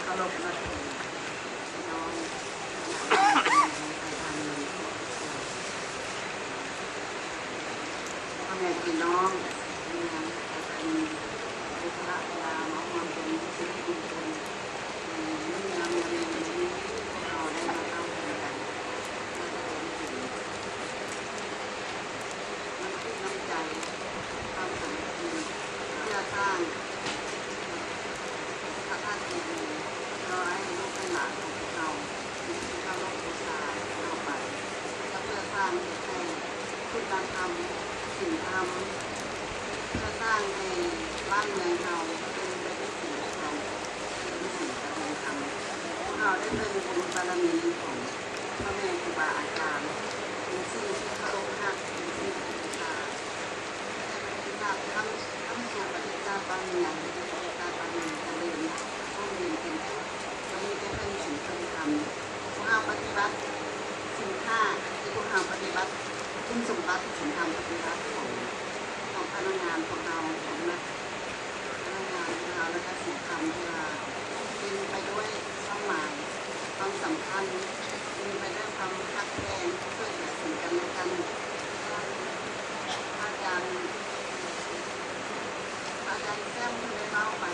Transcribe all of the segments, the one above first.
เคารพนับถือน้องพ่อแม่พี่น้องเป็นเป็นพระยามาความเป็นสิ่งที่ดีในงานในนี้เราได้มาเข้ากันน้ำใจความสามัคคีเพื่อสร้างพระธาตุเจดีย์เราให้ลูกให้หลานของพวกเราที่เข้าร่วมบูชาเข้าไปและเพื่อสร้างให้คุณธรรมศีลธรรมเพื่อสร้างในบ้านเมืองเราเป็นไปด้วยศีลธรรมเป็นศีลธรรมพวกเราได้เป็นบุญบารมีของพ่อแม่ครูบาอาจารย์เป็นสิ่งที่เคารพนับถือเป็นสิ่งที่บูชาทำสู่ประเทศชาติบ้านเมืองประเทศชาติบ้านเมืองเจริญร่มเย็นเป็นสุขวันนี้จะเป็นสิ่งที่ทำพวกเราปฏิบัติสิ่งห้าที่พวกเราปฏิบัติคุณสมบัติสิ่งทำปฏิบัติของพนักงานของเราของนักพนักงานของเราและก็สิ่งทำที่เราเป็นไปด้วยความหมายความสำคัญเป็นไปด้วยความรักแรงช่วยเหลือสิ่งกันและกันอาจารย์แซมคุณได้เล่าไป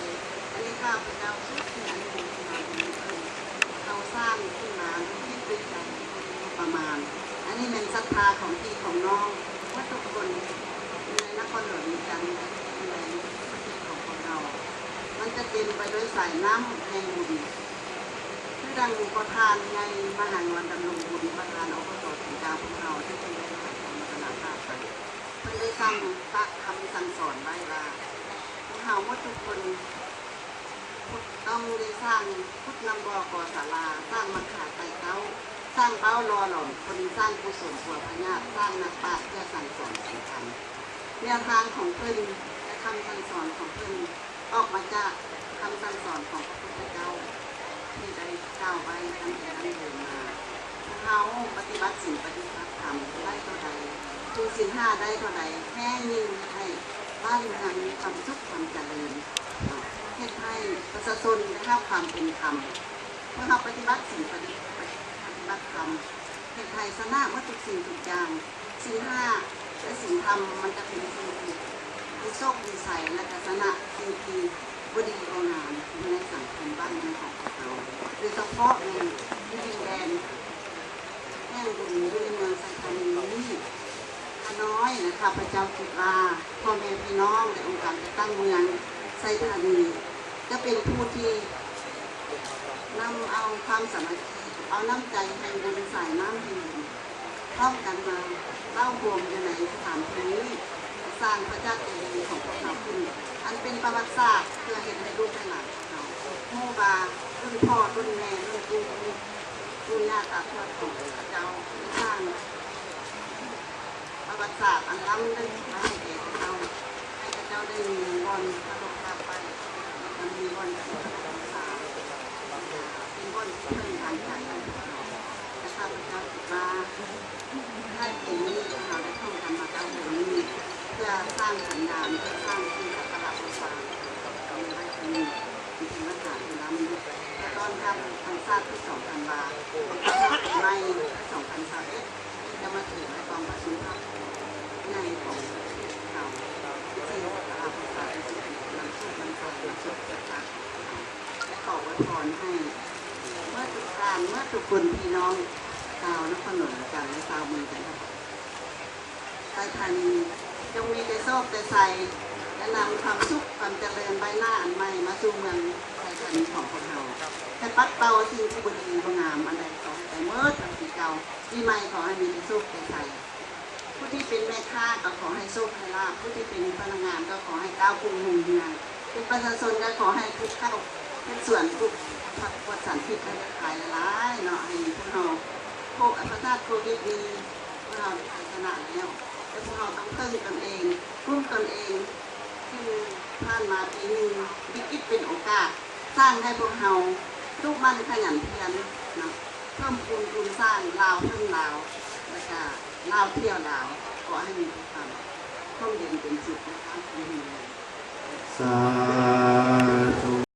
อันนี้ข้าพเจ้าคิดที่อันนี้เราสร้างขึ้นมาคิดด้วยใจประมาณอันนี้เป็นศรัทธาของพี่ของน้องว่าทุกคนในนครหลวงมีกันในประเทศของเรามันจะเต็มไปด้วยสายน้ำแห่งบุญที่ดังประธานในมหางานดำรงบุญประธานอบตถึงดาวของเราที่เป็นได้ถ่ายทอดมาตลาดภาคไปเพื่อได้สร้างพระคำสั่งสอนไว้ว่าเราว่าทุกคนต้องได้สร้างพุทธนำบก่อศาลาสร้างมังขาไต่เต้าสร้างเป้ารอหล่อมคนสร้างกุศลสัวพญาสร้างนักปราชญ์เพื่อสั่งสอนสิ่งธรรมแนวทางของเพิ่นและคำสั่งสอนของเพิ่นออกมาจากคำสั่งสอนของพระพุทธเจ้าที่ได้กล่าวไว้ตั้งแต่นั้นเดินมาเราปฏิบัติศีลปฏิบัติธรรมได้เท่าใดคือศีลห้าได้เท่าใดแค่ยิ่งให้บ้านเมืองมีความสุขความเจริญเพื่อให้ประชาชนได้รับความเป็นธรรมเมื่อเราปฏิบัติศีลปฏิบัติธรรมเพื่อให้ชนะวัตถุสิ่งทุกอย่างศีลห้าและศีลธรรมมันจะเป็นสิ่งที่โชคดีใสและชนะสิ่งที่บดีโรงงานในสังคมบ้านเมืองของเราโดยเฉพาะในดินแดนแห่งบุญในเมืองไซธานีนี้น้อยนะคะพระเจ้าจุฬาพ่อแม่พี่น้องในองค์การจัดตั้งเมืองไซธานีจะเป็นผู้ที่นำเอาความสามัคคีเอาน้ำใจแห่งบุญสายน้ำแห่งบุญเข้ากันมาเล่ารวมอยู่ในสถานที่นี้สร้างพระเจ้าเจดีย์ของพวกเราขึ้นอันเป็นประวัติศาสตร์เพื่อเห็นให้ลูกให้หลานเราโมบารุ่นพ่อรุ่นแม่รุ่นปู่รุ่นย่าตาทวดของพระเจ้าสร้างประวัติศาสตร์อันล้ำลึกมาให้แก่เราให้เจ้าได้มีวันพระโลกาไปมันมีวันที่รักษาเป็นวันที่เพิ่มทางใจของเราและข้าพเจ้าคิดว่าถ้าเป็นนี้เราได้ท่องธรรมะเอาแบบนี้เพื่อสร้างสัญญาณเพื่อสร้างที่สักการะบูชาในไร่นี้เป็นวัฒนธรรมล้ำลึกและตอนทำทางชาติที่2 ธันวาคมใน2021จะมาถึงในกองประชุมในของเราที่สักการะบูชาที่สุดนำสุขนำใจนำสุขจากและขออวยพรให้เมื่อทุกคนพี่น้องชาวนครหลวงกันและชาวเมืองกันไซธานีจงมีใจโชคใจใสและนำความสุขความเจริญใบหน้าอันใหม่มาสู่เมืองไซธานีของพวกเราให้ปัดเป่าสิ่งที่บุญงามอันใดต่อแต่เมื่อทำปีเก่าปีใหม่ขอให้มีใจโชคใจใสผู้ที่เป็นแม่ค้าก็ขอให้โชคให้ลาภผู้ที่เป็นพนักงานก็ขอให้ก้าวพุ่งหุ่งเมืองเป็นประชาชนก็ขอให้ทุกเข้าเป็นส่วนทุกผักวัดสันติและขายหลายเนาะให้พวกเราโควิดพระธาตุโควิดดีพวกเราได้ชนะแล้วแต่พวกเราต้องเพิ่มตนเองรุ่มตนเองที่ผ่านมาปีนึงวิกฤตเป็นโอกาสสร้างให้พวกเราลูกมันขยันเพียรนะเพิ่มคูณสร้างลาวเพิ่มลาวแล้วก็ลาวเที่ยวลาวขอให้มีความร่มเย็นเป็นสุขนะคะสา